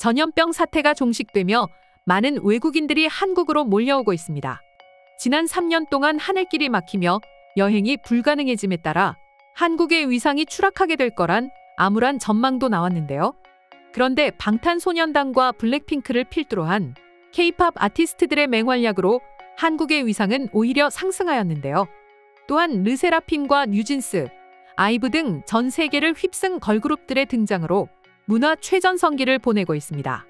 전염병 사태가 종식되며 많은 외국인들이 한국으로 몰려오고 있습니다. 지난 3년 동안 하늘길이 막히며 여행이 불가능해짐에 따라 한국의 위상이 추락하게 될 거란 암울한 전망도 나왔는데요. 그런데 방탄소년단과 블랙핑크를 필두로 한 K-팝 아티스트들의 맹활약으로 한국의 위상은 오히려 상승하였는데요. 또한 르세라핌과 뉴진스, 아이브 등 전 세계를 휩쓴 걸그룹들의 등장으로 문화 최전성기를 보내고 있습니다.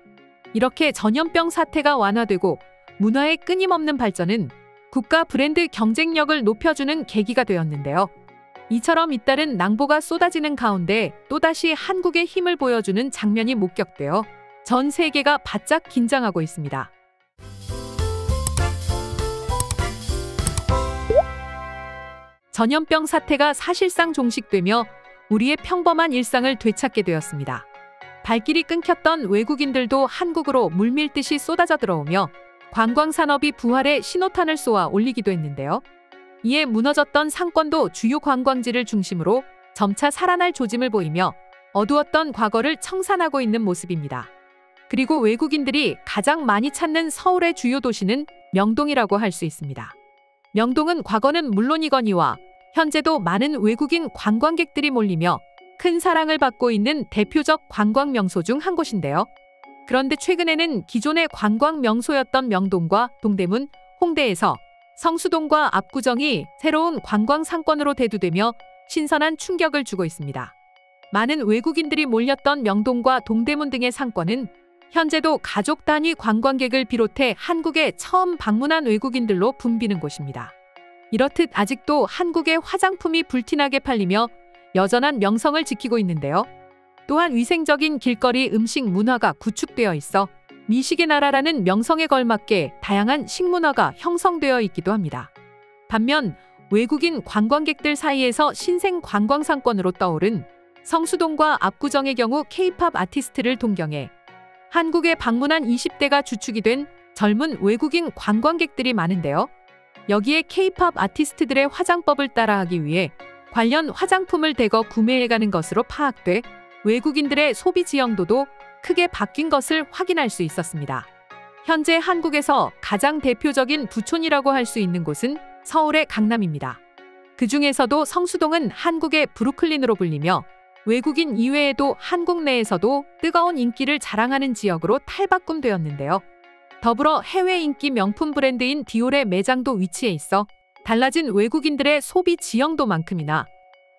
이렇게 전염병 사태가 완화되고 문화의 끊임없는 발전은 국가 브랜드 경쟁력을 높여주는 계기가 되었는데요. 이처럼 잇따른 낭보가 쏟아지는 가운데 또다시 한국의 힘을 보여주는 장면이 목격되어 전 세계가 바짝 긴장하고 있습니다. 전염병 사태가 사실상 종식되며 우리의 평범한 일상을 되찾게 되었습니다. 발길이 끊겼던 외국인들도 한국으로 물밀듯이 쏟아져 들어오며 관광산업이 부활의 신호탄을 쏘아 올리기도 했는데요. 이에 무너졌던 상권도 주요 관광지를 중심으로 점차 살아날 조짐을 보이며 어두웠던 과거를 청산하고 있는 모습입니다. 그리고 외국인들이 가장 많이 찾는 서울의 주요 도시는 명동이라고 할 수 있습니다. 명동은 과거는 물론이거니와 현재도 많은 외국인 관광객들이 몰리며 큰 사랑을 받고 있는 대표적 관광 명소 중 한 곳인데요. 그런데 최근에는 기존의 관광 명소였던 명동과 동대문, 홍대에서 성수동과 압구정이 새로운 관광 상권으로 대두되며 신선한 충격을 주고 있습니다. 많은 외국인들이 몰렸던 명동과 동대문 등의 상권은 현재도 가족 단위 관광객을 비롯해 한국에 처음 방문한 외국인들로 붐비는 곳입니다. 이렇듯 아직도 한국의 화장품이 불티나게 팔리며 여전한 명성을 지키고 있는데요. 또한 위생적인 길거리 음식 문화가 구축되어 있어 미식의 나라라는 명성에 걸맞게 다양한 식문화가 형성되어 있기도 합니다. 반면 외국인 관광객들 사이에서 신생 관광 상권으로 떠오른 성수동과 압구정의 경우 K-팝 아티스트를 동경해 한국에 방문한 20대가 주축이 된 젊은 외국인 관광객들이 많은데요. 여기에 K-팝 아티스트들의 화장법을 따라하기 위해 관련 화장품을 대거 구매해가는 것으로 파악돼 외국인들의 소비 지형도도 크게 바뀐 것을 확인할 수 있었습니다. 현재 한국에서 가장 대표적인 부촌이라고 할 수 있는 곳은 서울의 강남입니다. 그 중에서도 성수동은 한국의 브루클린으로 불리며 외국인 이외에도 한국 내에서도 뜨거운 인기를 자랑하는 지역으로 탈바꿈되었는데요. 더불어 해외 인기 명품 브랜드인 디올의 매장도 위치해 있어 달라진 외국인들의 소비 지형도만큼이나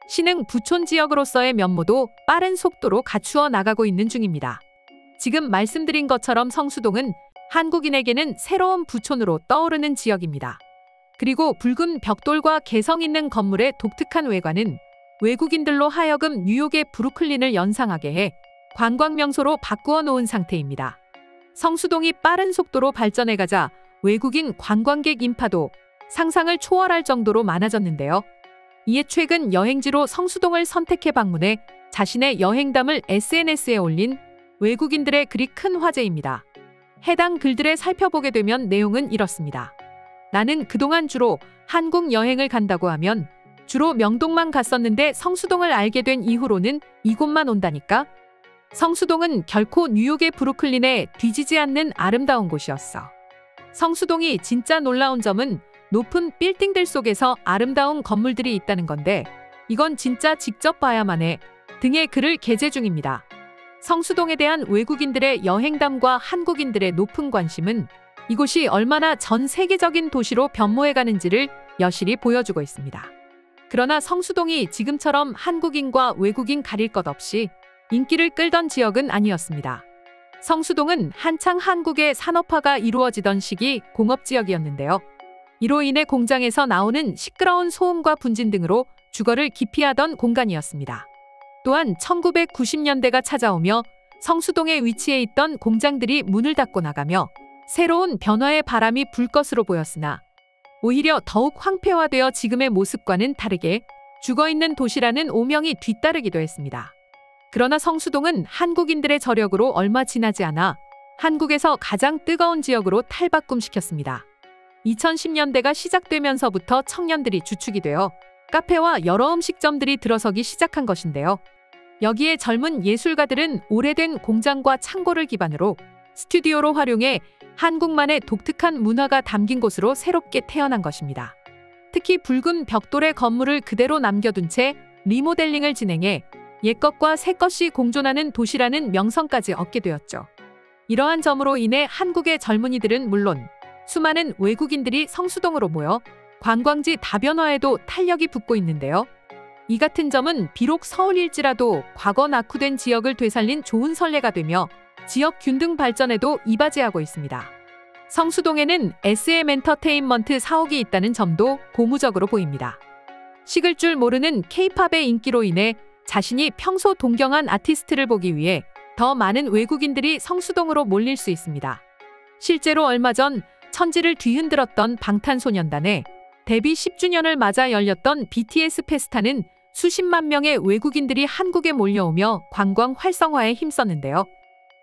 신흥 부촌 지역으로서의 면모도 빠른 속도로 갖추어 나가고 있는 중입니다. 지금 말씀드린 것처럼 성수동은 한국인에게는 새로운 부촌으로 떠오르는 지역입니다. 그리고 붉은 벽돌과 개성 있는 건물의 독특한 외관은 외국인들로 하여금 뉴욕의 브루클린을 연상하게 해 관광 명소로 바꾸어 놓은 상태입니다. 성수동이 빠른 속도로 발전해가자 외국인 관광객 인파도 상상을 초월할 정도로 많아졌는데요. 이에 최근 여행지로 성수동을 선택해 방문해 자신의 여행담을 SNS에 올린 외국인들의 글이 큰 화제입니다. 해당 글들을 살펴보게 되면 내용은 이렇습니다. 나는 그동안 주로 한국 여행을 간다고 하면 주로 명동만 갔었는데 성수동을 알게 된 이후로는 이곳만 온다니까? 성수동은 결코 뉴욕의 브루클린에 뒤지지 않는 아름다운 곳이었어. 성수동이 진짜 놀라운 점은 높은 빌딩들 속에서 아름다운 건물들이 있다는 건데 이건 진짜 직접 봐야만 해 등의 글을 게재 중입니다. 성수동에 대한 외국인들의 여행담과 한국인들의 높은 관심은 이곳이 얼마나 전 세계적인 도시로 변모해가는지를 여실히 보여주고 있습니다. 그러나 성수동이 지금처럼 한국인과 외국인 가릴 것 없이 인기를 끌던 지역은 아니었습니다. 성수동은 한창 한국의 산업화가 이루어지던 시기 공업지역이었는데요. 이로 인해 공장에서 나오는 시끄러운 소음과 분진 등으로 주거를 기피하던 공간이었습니다. 또한 1990년대가 찾아오며 성수동에 위치해 있던 공장들이 문을 닫고 나가며 새로운 변화의 바람이 불 것으로 보였으나 오히려 더욱 황폐화되어 지금의 모습과는 다르게 죽어있는 도시라는 오명이 뒤따르기도 했습니다. 그러나 성수동은 한국인들의 저력으로 얼마 지나지 않아 한국에서 가장 뜨거운 지역으로 탈바꿈시켰습니다. 2010년대가 시작되면서부터 청년들이 주축이 되어 카페와 여러 음식점들이 들어서기 시작한 것인데요. 여기에 젊은 예술가들은 오래된 공장과 창고를 기반으로 스튜디오로 활용해 한국만의 독특한 문화가 담긴 곳으로 새롭게 태어난 것입니다. 특히 붉은 벽돌의 건물을 그대로 남겨둔 채 리모델링을 진행해 옛것과 새것이 공존하는 도시라는 명성까지 얻게 되었죠. 이러한 점으로 인해 한국의 젊은이들은 물론 수많은 외국인들이 성수동으로 모여 관광지 다변화에도 탄력이 붙고 있는데요. 이 같은 점은 비록 서울일지라도 과거 낙후된 지역을 되살린 좋은 선례가 되며 지역 균등 발전에도 이바지하고 있습니다. 성수동에는 SM 엔터테인먼트 사옥이 있다는 점도 고무적으로 보입니다. 식을 줄 모르는 K-팝의 인기로 인해 자신이 평소 동경한 아티스트를 보기 위해 더 많은 외국인들이 성수동으로 몰릴 수 있습니다. 실제로 얼마 전 천지를 뒤흔들었던 방탄소년단의 데뷔 10주년을 맞아 열렸던 BTS 페스타는 수십만 명의 외국인들이 한국에 몰려오며 관광 활성화에 힘썼는데요.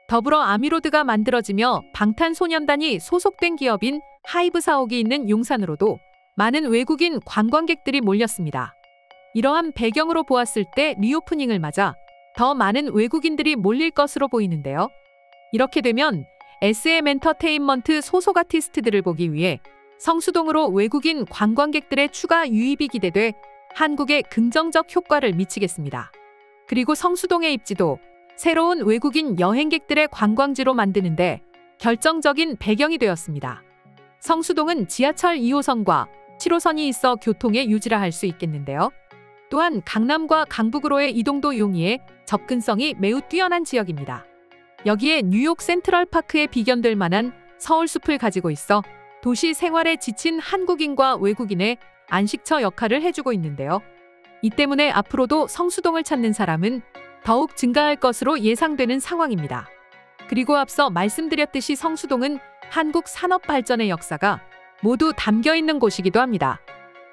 더불어 아미로드가 만들어지며 방탄소년단이 소속된 기업인 하이브 사옥이 있는 용산으로도 많은 외국인 관광객들이 몰렸습니다. 이러한 배경으로 보았을 때 리오프닝을 맞아 더 많은 외국인들이 몰릴 것으로 보이는데요. 이렇게 되면 SM 엔터테인먼트 소속 아티스트들을 보기 위해 성수동으로 외국인 관광객들의 추가 유입이 기대돼 한국에 긍정적 효과를 미치겠습니다. 그리고 성수동의 입지도 새로운 외국인 여행객들의 관광지로 만드는데 결정적인 배경이 되었습니다. 성수동은 지하철 2호선과 7호선이 있어 교통의 유지라 할 수 있겠는데요. 또한 강남과 강북으로의 이동도 용이해 접근성이 매우 뛰어난 지역입니다. 여기에 뉴욕 센트럴파크에 비견될 만한 서울숲을 가지고 있어 도시 생활에 지친 한국인과 외국인의 안식처 역할을 해주고 있는데요. 이 때문에 앞으로도 성수동을 찾는 사람은 더욱 증가할 것으로 예상되는 상황입니다. 그리고 앞서 말씀드렸듯이 성수동은 한국 산업 발전의 역사가 모두 담겨 있는 곳이기도 합니다.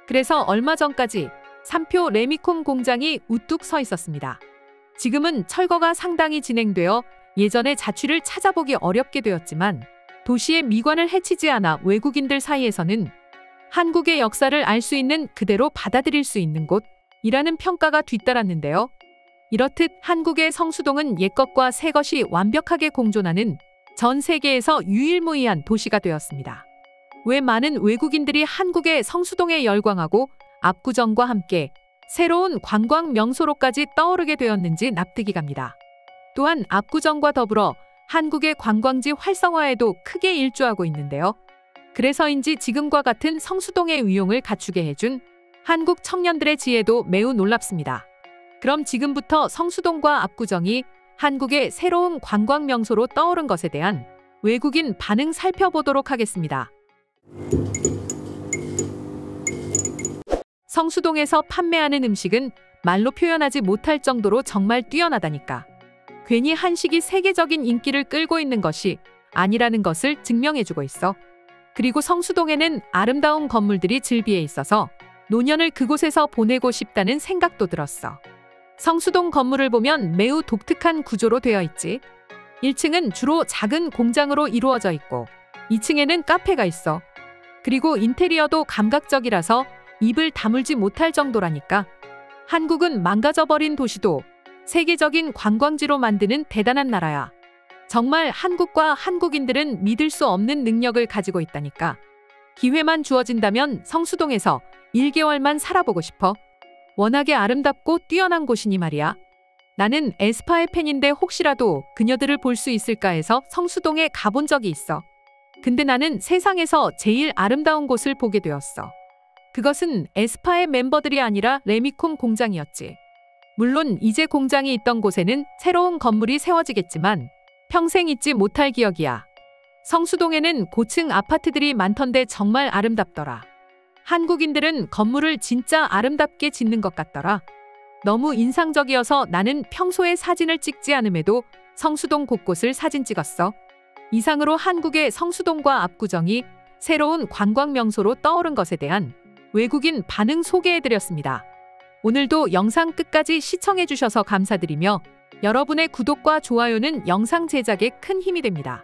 그래서 얼마 전까지 3표 레미콘 공장이 우뚝 서 있었습니다. 지금은 철거가 상당히 진행되어 예전의 자취를 찾아보기 어렵게 되었지만 도시의 미관을 해치지 않아 외국인들 사이에서는 한국의 역사를 알 수 있는 그대로 받아들일 수 있는 곳이라는 평가가 뒤따랐는데요. 이렇듯 한국의 성수동은 옛것과 새것이 완벽하게 공존하는 전 세계에서 유일무이한 도시가 되었습니다. 왜 많은 외국인들이 한국의 성수동에 열광하고 압구정과 함께 새로운 관광 명소로까지 떠오르게 되었는지 납득이 갑니다. 또한 압구정과 더불어 한국의 관광지 활성화에도 크게 일조하고 있는데요. 그래서인지 지금과 같은 성수동의 위용을 갖추게 해준 한국 청년들의 지혜도 매우 놀랍습니다. 그럼 지금부터 성수동과 압구정이 한국의 새로운 관광 명소로 떠오른 것에 대한 외국인 반응 살펴보도록 하겠습니다. 성수동에서 판매하는 음식은 말로 표현하지 못할 정도로 정말 뛰어나다니까. 괜히 한식이 세계적인 인기를 끌고 있는 것이 아니라는 것을 증명해주고 있어. 그리고 성수동에는 아름다운 건물들이 즐비해 있어서 노년을 그곳에서 보내고 싶다는 생각도 들었어. 성수동 건물을 보면 매우 독특한 구조로 되어 있지. 1층은 주로 작은 공장으로 이루어져 있고 2층에는 카페가 있어. 그리고 인테리어도 감각적이라서 입을 다물지 못할 정도라니까. 한국은 망가져버린 도시도 세계적인 관광지로 만드는 대단한 나라야. 정말 한국과 한국인들은 믿을 수 없는 능력을 가지고 있다니까. 기회만 주어진다면 성수동에서 1개월만 살아보고 싶어. 워낙에 아름답고 뛰어난 곳이니 말이야. 나는 에스파의 팬인데 혹시라도 그녀들을 볼 수 있을까 해서 성수동에 가본 적이 있어. 근데 나는 세상에서 제일 아름다운 곳을 보게 되었어. 그것은 에스파의 멤버들이 아니라 레미콘 공장이었지. 물론 이제 공장이 있던 곳에는 새로운 건물이 세워지겠지만 평생 잊지 못할 기억이야. 성수동에는 고층 아파트들이 많던데 정말 아름답더라. 한국인들은 건물을 진짜 아름답게 짓는 것 같더라. 너무 인상적이어서 나는 평소에 사진을 찍지 않음에도 성수동 곳곳을 사진 찍었어. 이상으로 한국의 성수동과 압구정이 새로운 관광 명소로 떠오른 것에 대한 외국인 반응 소개해드렸습니다. 오늘도 영상 끝까지 시청해주셔서 감사드리며 여러분의 구독과 좋아요는 영상 제작에 큰 힘이 됩니다.